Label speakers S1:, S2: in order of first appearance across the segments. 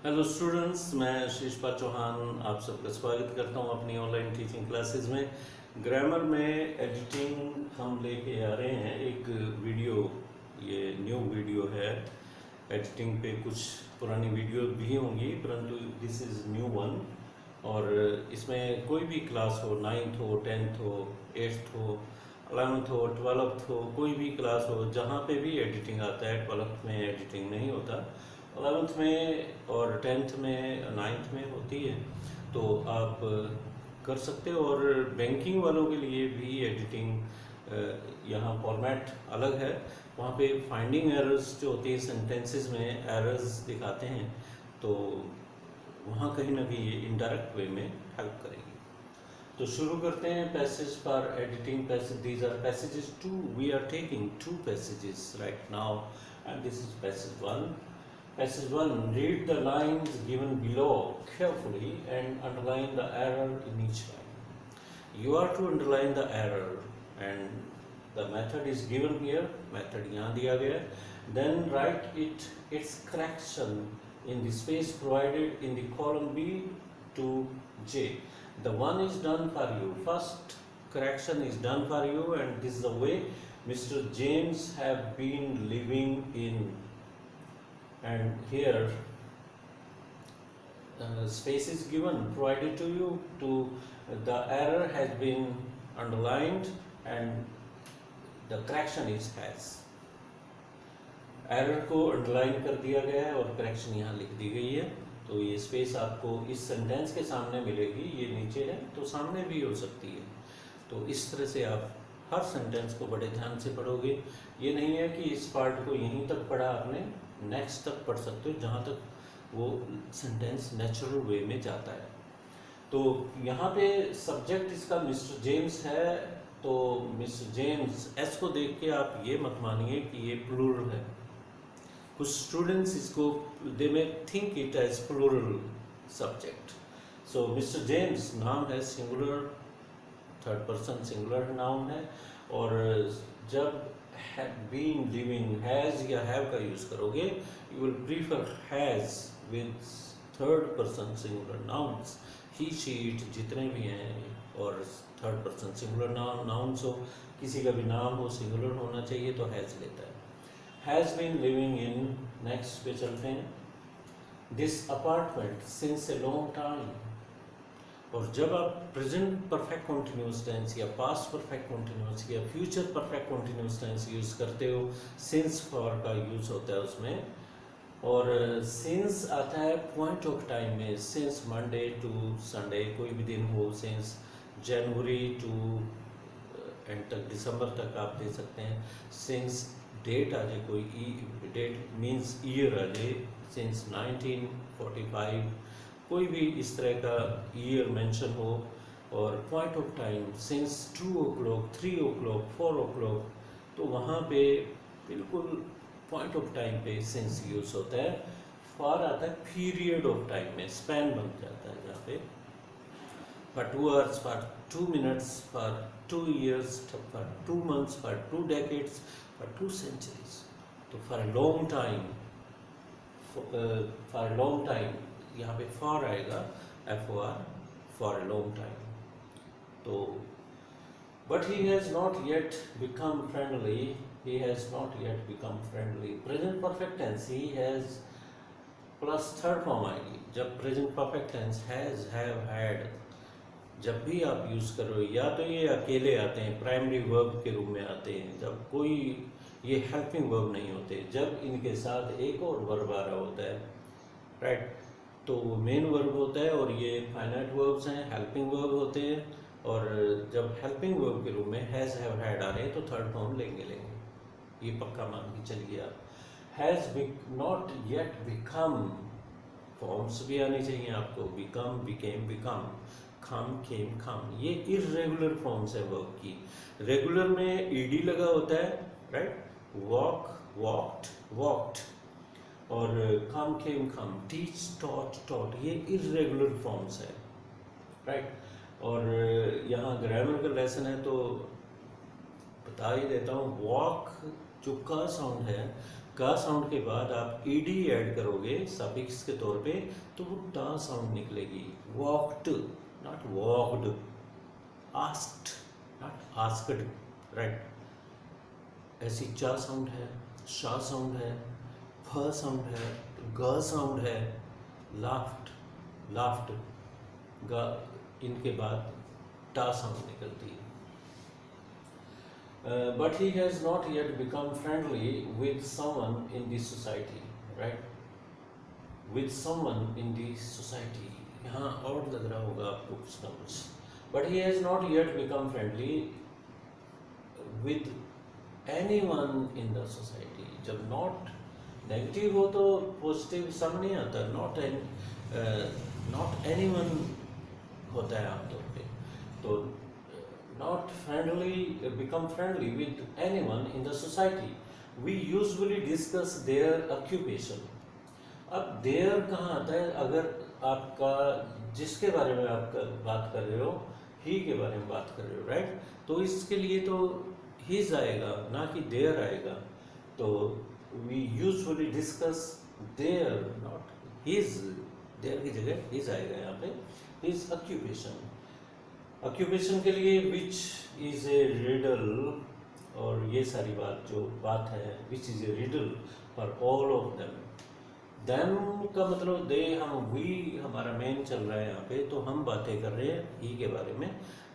S1: Hello students, मैं शिशपा चौहान आप सबका स्वागत करता हूं अपनी ऑनलाइन टीचिंग क्लासेस में। ग्रामर में एडिटिंग हम लेके आ रहे हैं एक वीडियो। ये न्यू वीडियो है। एडिटिंग पे कुछ पुरानी वीडियो भी होंगी, परंतु दिस इज़ न्यू वन। और इसमें कोई भी क्लास हो, 9th हो, 10th हो, 8th हो, 11th हो, 12th हो, कोई भी क्लास हो, जहाँ पे भी एडिटिंग आता है। 12th में एडिटिंग नहीं होता, 11th में और 10th में, 9th में होती है, तो आप कर सकते हो। और बैंकिंग वालों के लिए भी एडिटिंग यहाँ फॉर्मेट अलग है। वहाँ पे फाइंडिंग एरर्स जो होती है, सेंटेंसेस में एरर्स दिखाते हैं, तो वहाँ कहीं ना कहीं ये इनडायरेक्ट वे में हेल्प करेगी। तो शुरू करते हैं। Passage for editing passage, these are passages two, we are taking 2 passages right now, and this is passage 1. Passage 1, read the lines given below carefully and underline the error in each line. You are to underline the error, and the method is given here, method यहाँ दिया गया है. Then write its correction in the space provided in the column B to J. The one is done for you. First correction is done for you, and this is the way Mr. James have been living in. And here space is given, provided to you. To the error has been underlined, and the correction is has. Error को underline कर दिया गया है और correction यहाँ लिख दी गई है। तो ये स्पेस आपको इस सेंटेंस के सामने मिलेगी, ये नीचे है तो सामने भी हो सकती है। तो इस तरह से आप हर सेंटेंस को बड़े ध्यान से पढ़ोगे। ये नहीं है कि इस पार्ट को यहीं तक पढ़ा आपने, नेक्स्ट तक पढ़ सकते हो जहाँ तक वो सेंटेंस नेचुरल वे में जाता है। तो यहाँ पे सब्जेक्ट इसका मिस्टर जेम्स है, तो मिस्टर जेम्स एस को देख के आप ये मत मानिए कि ये प्लूरल है। कुछ स्टूडेंट्स इसको they may think it as plural subject. So mister James नाम है, singular, third person singular noun है। और जब बीन, लिविंग, हैज या हैव का यूज करोगे, you will prefer has with third person singular nouns. He, she, it जितने भी हैं, और थर्ड पर्सन सिंगुलर नाउन्स हो, किसी का भी नाम हो सिंगुलर होना चाहिए, तो हैज लेता है। Has been living in, next पे चलते हैं। This apartment since a long time. और जब आप प्रेजेंट परफेक्ट कॉन्टिन्यूस टेंस या पास्ट परफेक्ट कॉन्टिन्यूस या future perfect continuous tense use करते हो, सिंस फॉर का यूज होता है उसमें। और सिंस आता है पॉइंट ऑफ टाइम में, सिंस मंडे टू संडे, कोई भी दिन हो, सिंस जनवरी टू एंड तक, दिसंबर तक आप दे सकते हैं। सिंस डेट आ जाए, कोई डेट मीन्स ईयर आ जाए, सिंस 1945, कोई भी इस तरह का ईयर मेंशन हो। और point of time since 2 o'clock, 3 o'clock, 4 o'clock, तो वहाँ पे बिल्कुल पॉइंट ऑफ टाइम पे सिंस यूज होता है। फॉर आता है पीरियड ऑफ टाइम में, स्पैन बन जाता है जहाँ पे for 2 hours, for 2 minutes, for 2 years, for 2 months, for 2 decades, for 2 centuries. तो for a long time, for a long time, यहाँ पे for आएगा, for, for a long time. तो but he has not yet become friendly. He has not yet become friendly. Present perfect tense, he has plus third form आएगी। जब present perfect tense has, have, had, जब भी आप use करो, या तो ये अकेले आते हैं, प्राइमरी वर्ब के रूप में आते हैं, जब कोई ये हेल्पिंग वर्ब नहीं होते, जब इनके साथ एक और वर्ब आ रहा होता है, राइट, तो वो मेन वर्ब होता है। और ये फाइनाइट वर्ब्स हैं, हेल्पिंग वर्ब होते हैं। और जब हेल्पिंग वर्ब के रूप में हैज़, हैव, हैड आ रहे हैं, तो थर्ड फॉर्म लेंगे, ये पक्का मान के चलिए आप। Has not yet become, forms भी आनी चाहिए आपको, बिकम, बिकेम, बिकम, कम, केम, कम, ये इर्रेगुलर फॉर्म्स है वर्ब की। रेगुलर में ईडी लगा होता है, राइट, वॉक, वॉक्ड, वॉक्ड, और कम, केम, कम, टीच, टॉट, टॉट, ये इर्रेगुलर फॉर्म्स है, राइट। और यहाँ ग्रामर का लेसन है तो बता ही देता हूँ। वॉक जो का साउंड है, का साउंड के बाद आप ईडी ऐड करोगे सफिक्स के तौर पे, तो वो टा साउंड निकलेगी। Walked not walked, asked not asked, right. ऐसी चा साउंड है, शा साउंड है, फ साउंड है, ग साउंड है, लाफ्ट लाफ्ट, ग इनके बाद टा साउंड निकलती है। But he has not yet become friendly with someone in the society, right? With someone in the society. यहाँ और लग रहा होगा आपको कुछ ना कुछ। But he has not yet become friendly with anyone in the society. जब not नेगेटिव हो तो पॉजिटिव सम नहीं आता, not anyone होता है आमतौर पे। तो not friendly, become friendly with anyone in the society. We usually discuss their occupation. अब their कहाँ आता है? अगर आपका जिसके बारे में आप बात कर रहे हो, he के बारे में बात कर रहे हो, right? तो इसके लिए तो his आएगा, ना कि their आएगा। तो we usually discuss their, not his, their की जगह his आएगा यहाँ पे, his occupation। ऑक्यूपेशन के लिए विच इज़ ए रिडल, और ये सारी बात है which is a riddle for all of them. Them का मतलब दे, हम वी हमारा मेन चल रहा है यहाँ पे, तो हम बातें कर रहे हैं ही के बारे में।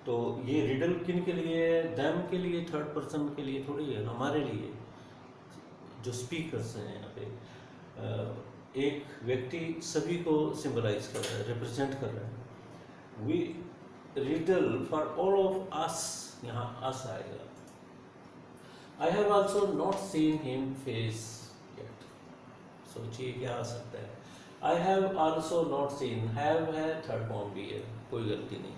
S1: तो ये रिडल किन के लिए है? देम के लिए, थर्ड पर्सन के लिए थोड़ी है, हमारे लिए जो स्पीकर्स हैं यहाँ पे। एक व्यक्ति सभी को सिंबलाइज कर रहा है, रिप्रेजेंट कर रहा है। We riddle for all of us, यहाँ अस आएगा। I have also not seen him face yet. सोचिए क्या आ सकता है। I have also not seen, have है, थर्ड फॉर्म भी है, कोई गलती नहीं।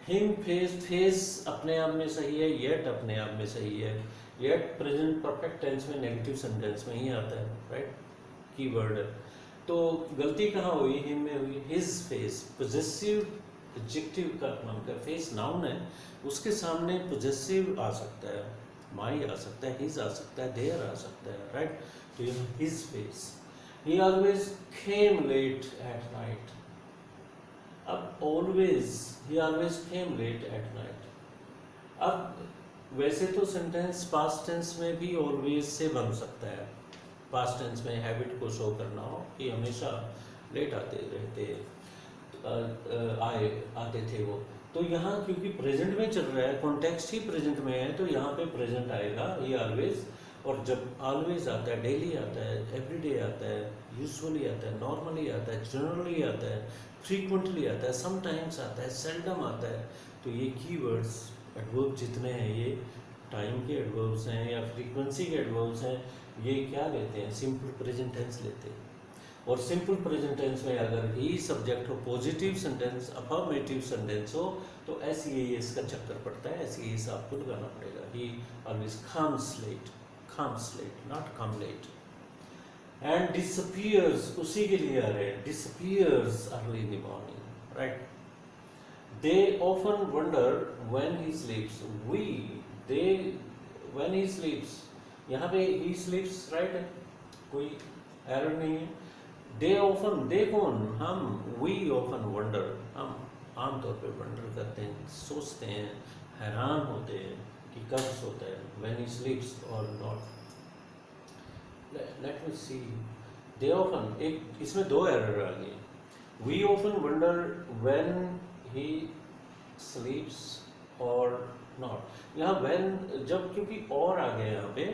S1: हिम फेस, फेस अपने आप में सही है, येट अपने आप में सही है। येट प्रेजेंट परफेक्ट टेंस में, नेगेटिव सेंटेंस में ही आता है, राइट, कीवर्ड है। तो गलती कहाँ हुई? हिम में हुई। हिज फेस, पोजेसिव एडजेक्टिव का नाम का, फेस नाउन है, उसके सामने पोजेसिव आ सकता है, माई आ सकता है, हिज आ सकता है, देयर आ सकता है, राइट। तो ये his face. He always came late at night. अब always, he always came late at night. अब वैसे तो सेंटेंस पास्ट टेंस में भी ऑलवेज से बन सकता है, पास्ट टेंस में हैबिट को शो करना हो कि हमेशा लेट आते रहते आते थे वो। तो यहाँ क्योंकि प्रेजेंट में चल रहा है, कॉन्टेक्स्ट ही प्रेजेंट में है, तो यहाँ पे प्रेजेंट आएगा, ये ऑलवेज। और जब ऑलवेज आता है, डेली आता है, एवरीडे आता है, यूजुअली आता है, नॉर्मली आता है, जनरली आता है, फ्रीक्वेंटली आता है, समटाइम्स आता है, सेल्डम आता है। तो ये कीवर्ड्स, एडवर्ब जितने हैं, ये टाइम के एडवर्ब्स हैं या फ्रीक्वेंसी के एडवर्ब्स हैं, ये क्या लेते हैं? सिंपल प्रेजेंट टेंस लेते हैं। और सिंपल प्रेजेंट टेंस में अगर ही सब्जेक्ट हो, पॉजिटिव सेंटेंस, अफर्मेटिव सेंटेंस हो, तो एस का चक्कर पड़ता है, एस आपको लगाना पड़ेगा। He always comes late, not come late. And disappears, उसी के लिए आ रहे हैं, disappears early in the morning, right. They often wonder when he sleeps. We, they, when he sleeps, यहाँ पे ही स्लीप्स, राइट है, कोई एरर नहीं है। दे ऑफन, दे कौन? हम। वी ऑफन वंडर, हम आमतौर पे वंडर करते हैं, सोचते हैं, हैरान होते हैं कि कब सोता है, when he sleeps or not. Let me see, they often, एक इसमें दो एरर आ गए। We often wonder when he sleeps or not. यहाँ व्हेन, जब क्योंकि और आ गया यहाँ पे,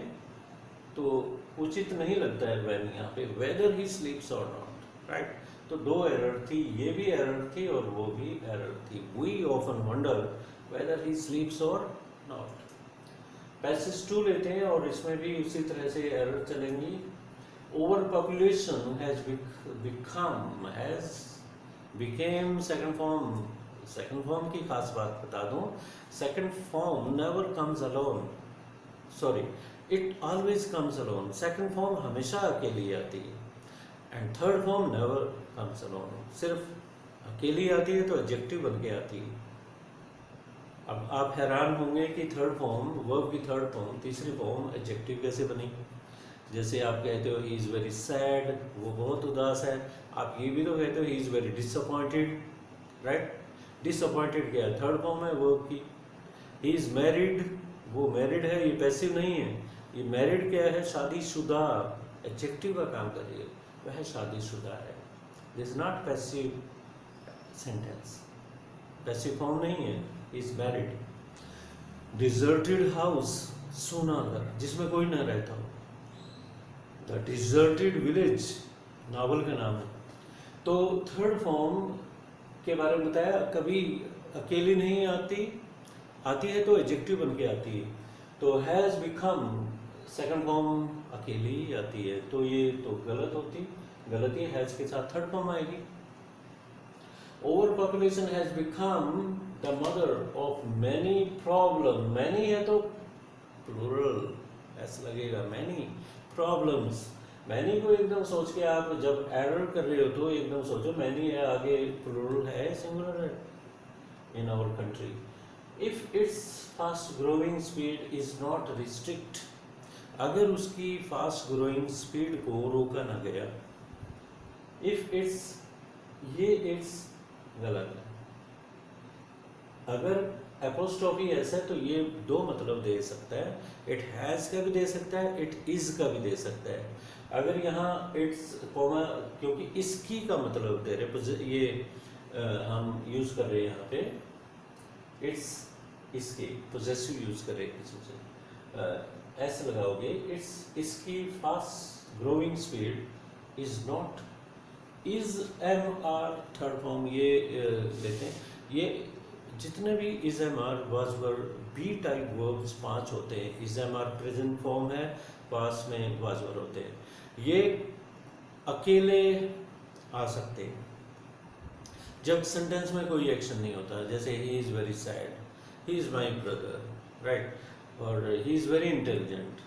S1: तो उचित नहीं लगता है व्हेन, यहाँ पे weather he sleeps or not, right. तो दो एरर थी, ये भी एरर थी और वो भी एरर थी। We often wonder whether he sleeps or not. Passage 2 लेते हैं और इसमें भी उसी तरह से एरर चलेंगी। Over population has become, has became second form. Second form की खास बात बता दूं, second form never comes alone, sorry, it always comes alone. Second form हमेशा अकेली आती है, and third form never comes alone. सिर्फ अकेली आती है तो एडजेक्टिव बन के आती है। अब आप हैरान होंगे कि थर्ड फॉर्म, वर्ब की थर्ड फॉर्म, तीसरी फॉर्म एडजेक्टिव कैसे बनी? जैसे आप कहते हो ही इज़ वेरी सैड, वो बहुत उदास है। आप ये भी तो कहते हो he is very disappointed, right. Disappointed क्या है, थर्ड फॉर्म है वो की। ही इज़ मैरिड, वो मैरिड है, ये पैसिव नहीं है। ये मैरिड क्या है, शादीशुदा, एडजेक्टिव का काम कर रही है, वह शादीशुदा है। This is not passive sentence, passive form नहीं है, इज मैरिड। डिजर्टेड हाउस, सूना घर जिसमें कोई न रहता हो। द डिजर्टेड विलेज नावल का नाम है। तो थर्ड फॉर्म के बारे में बताया, कभी अकेली नहीं आती, आती है तो एडजेक्टिव बन के आती है। तो हैज़ बिकम सेकंड फॉर्म अकेली ही आती है, तो ये तो गलत होती, गलती हैज़ के साथ थर्ड फॉर्म आएगी। Over population has become the mother of many problem, many है तो प्लूरल ऐसा लगेगा, मैनी प्रॉब्लम्स। मैनी को एकदम सोच के आप जब एरर कर रहे हो तो एकदम सोचो मैनी है, आगे प्लूरल है, सिंगुलर है। In our country if it's fast growing speed is not restrict, अगर उसकी फास्ट ग्रोइंग स्पीड को रोका ना गया। इफ इट्स, ये इट्स गलत है। अगर एपोस्ट्रोफी ऐसा है तो ये दो मतलब दे सकता है, इट हैज़ का भी दे सकता है, इट इज़ का भी दे सकता है। अगर यहाँ इट्स कॉमा, क्योंकि इसकी का मतलब दे रहे, ये हम यूज़ कर रहे हैं यहाँ पे इट्स, इसके पोजेसिव यूज़ कर रहे हैं किसी से, ऐसे लगाओगे इट्स, इसकी fast growing speed is not, is am are third form ये लेते हैं। ये जितने भी is am are was were be type verbs 5 होते हैं, is am are present form है, पास में वाज वर होते हैं, ये अकेले आ सकते हैं जब सेंटेंस में कोई एक्शन नहीं होता। जैसे he is very sad, he is my brother, right, और ही इज़ वेरी इंटेलिजेंट।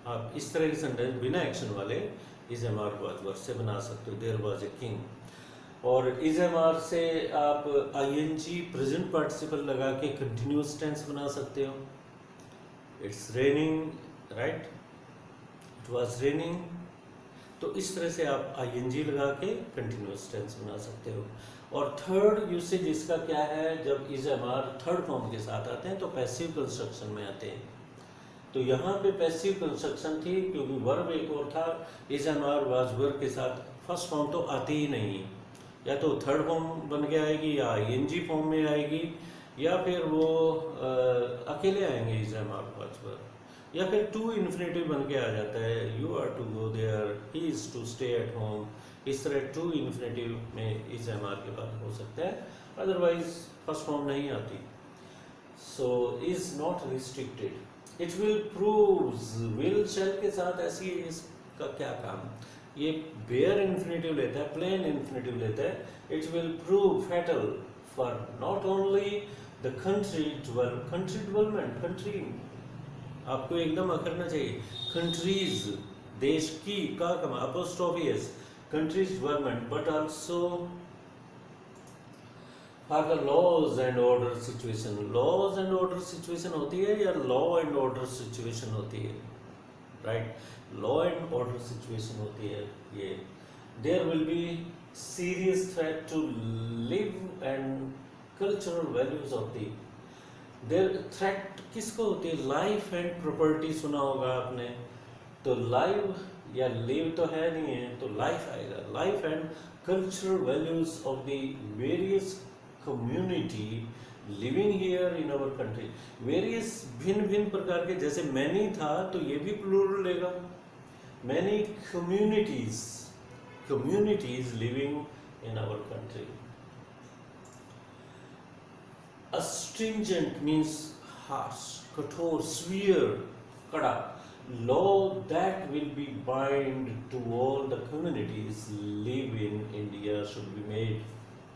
S1: आप इस तरह के सेंटेंस बिना एक्शन वाले is am are was were से बना सकते हो। देयर वाज ए किंग, और इज एम आर से आप I N G present participle लगा के कंटिन्यूस टेंस बना सकते हो। It's raining, right, it was raining. तो इस तरह से आप आई एन जी लगा के कंटिन्यूस टेंस बना सकते हो। और थर्ड यूसेज इसका क्या है, जब is am are third form के साथ आते हैं तो पैसिव कंस्ट्रक्शन में आते हैं। तो यहाँ पे पैसिव कंस्ट्रक्शन थी क्योंकि वर्ब एक और था, is am are was were के साथ फर्स्ट फॉर्म तो आती ही नहीं, या तो थर्ड फॉर्म बन के आएगी या आई एन जी फॉर्म में आएगी, या फिर वो अकेले आएंगे is am are was were, या फिर टू इन्फिनेटिव बन के आ जाता है, you are to go there, he is to stay at home. इस तरह टू इन्फिनेटिव में इज एम आर के बाद हो सकता है, अदरवाइज फर्स्ट फॉर्म नहीं आती। So is not restricted. It will proves, will shell के साथ ऐसी इसका क्या काम, ये बेयर इन्फिनेटिव लेता है, प्लेन इन्फिनेटिव लेता है। It will prove fatal for not only the country development, country आपको एकदम अकड़ना चाहिए, कंट्रीज देश की का comma apostrophe S, countries development, but also for the laws and order situation. Laws and order situation होती है या लॉ एंड ऑर्डर सिचुएशन होती है, right, law and order situation होती है ये। There will be serious threat to live and cultural values of the, there threat किसको होती है, लाइफ एंड प्रॉपर्टी सुना होगा आपने, तो लाइव या लिव तो है नहीं है, तो लाइफ आएगा, life and cultural values of the various community living here in our country. Various भिन्न भिन्न प्रकार के, जैसे मैनी था तो ये भी प्लूरल लेगा, many communities, communities living in our country. Astringent means harsh, कठोर, severe, कड़ा। Law that will be bind to all the communities live in India should be made.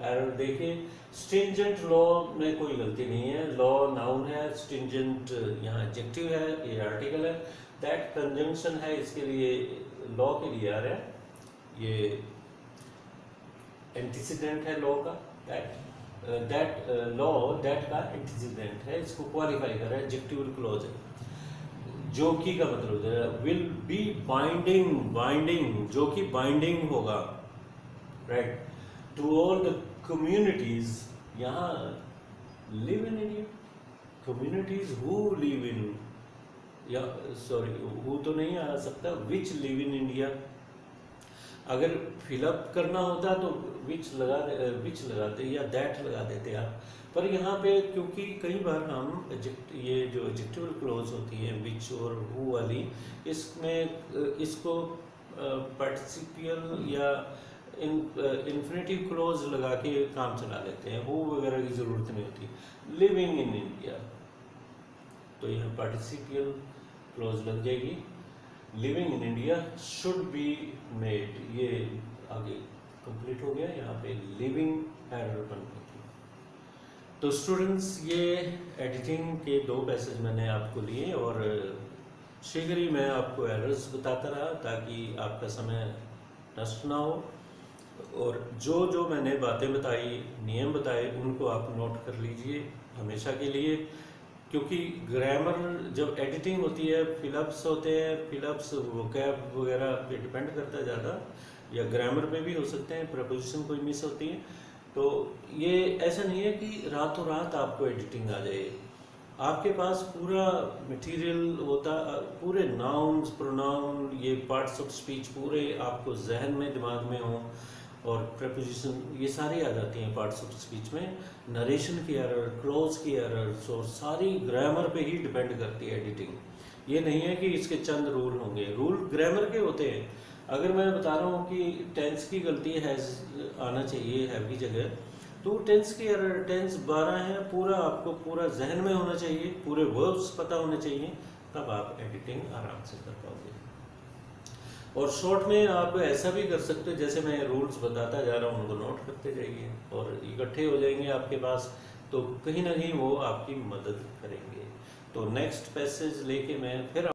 S1: Error देखिए, स्ट्रिंजेंट लॉ में कोई गलती नहीं है, लॉ नाउन है, stringent यहाँ एडजेक्टिव है, ये आर्टिकल है, दैट कंजंक्शन है, इसके लिए लॉ के लिए आ रहा है, ये एंटीसीडेंट है लॉ का, दैट लॉ दैट का एंटीसीडेंट है, इसको क्वालिफाई कर रहा है, एडजेक्टिव क्लॉज है। जो कि का मतलब होता है विल बी बाइंडिंग, बाइंडिंग जो कि बाइंडिंग होगा, right, to all the communities, यहाँ live in India, communities who live in, या सॉरी हु तो नहीं आ सकता, विच लिव इन इंडिया। अगर फिलअप करना होता तो विच लगाते या दैट लगा देते आप, पर यहाँ पे क्योंकि कई बार हम ये जो एडजेक्टिवल क्लोज होती है विच और हु वाली, इसमें इसको पार्टिसिपियल या इन्फिनेटिव क्लोज लगा के काम चला लेते हैं, हु वगैरह की ज़रूरत नहीं होती। लिविंग इन इंडिया, तो यहाँ पार्टिसिपियल क्लोज लग जाएगी, living in India should be made, ये आगे कंप्लीट हो गया, यहाँ पे लिविंग एरर बन गई। तो स्टूडेंट्स, ये एडिटिंग के 2 पैसेज मैंने आपको लिए और शीघ्र ही मैं आपको एरर्स बताता रहा ताकि आपका समय नष्ट ना हो, और जो जो मैंने बातें बताई, नियम बताए, उनको आप नोट कर लीजिए हमेशा के लिए, क्योंकि ग्रामर जब एडिटिंग होती है, फिलअप्स होते हैं, फिलअप्स वोकैब वगैरह पे डिपेंड करता है ज़्यादा, या ग्रामर पे भी हो सकते हैं, प्रपोजिशन कोई मिस होती है, तो ये ऐसा नहीं है कि रातों रात आपको एडिटिंग आ जाए। आपके पास पूरा मटेरियल होता, पूरे नाउन्स, प्रोनाउन, ये पार्ट्स ऑफ स्पीच पूरे आपको जहन में, दिमाग में हो, और प्रपोजिशन ये सारी आ जाती हैं पार्ट्स ऑफ स्पीच में। नरेशन की एरर, क्लोज की एरर, और सारी ग्रामर पे ही डिपेंड करती है एडिटिंग। ये नहीं है कि इसके चंद रूल होंगे, रूल ग्रामर के होते हैं। अगर मैं बता रहा हूँ कि टेंस की गलती हैज़ आना चाहिए, हैव की जगह, तो टेंस की एरर, टेंस 12 है, पूरा आपको पूरा जहन में होना चाहिए, पूरे वर्ब्स पता होने चाहिए, तब आप एडिटिंग आराम से कर पाओगे। और शॉर्ट में आप ऐसा भी कर सकते हो, जैसे मैं रूल्स बताता जा रहा हूँ उनको नोट करते जाइए और इकट्ठे हो जाएंगे आपके पास, तो कहीं ना कहीं वो आपकी मदद करेंगे। तो नेक्स्ट पैसेज लेके मैं फिर